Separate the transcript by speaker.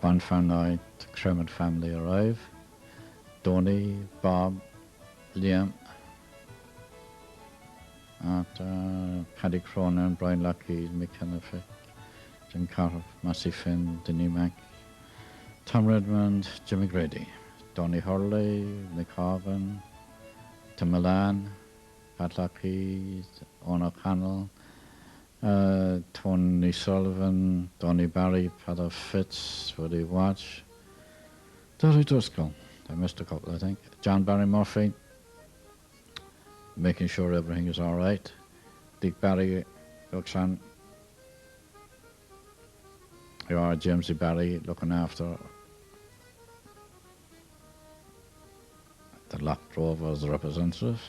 Speaker 1: Bonfire night, the Cremant family arrive. Tony, Bob, Liam, Paddy Cronin, Brian Lockheed, Mick Hennifer, Jim Carter, Massey Finn, Denny Mack, Tom Redmond, Jimmy Grady, Donny Hurley, Nick Hogan, Tim Milan, Pat Lockheed, Owen O'Connell, Tony Sullivan, Donny Barry, Peter Fitz, Woody Watch, Dorry Driscoll, I missed a couple I think, John Barry Murphy, making sure everything is alright, Dick Barry, Roxanne, you are Jamesy Barry looking after the Loch Rovers representative.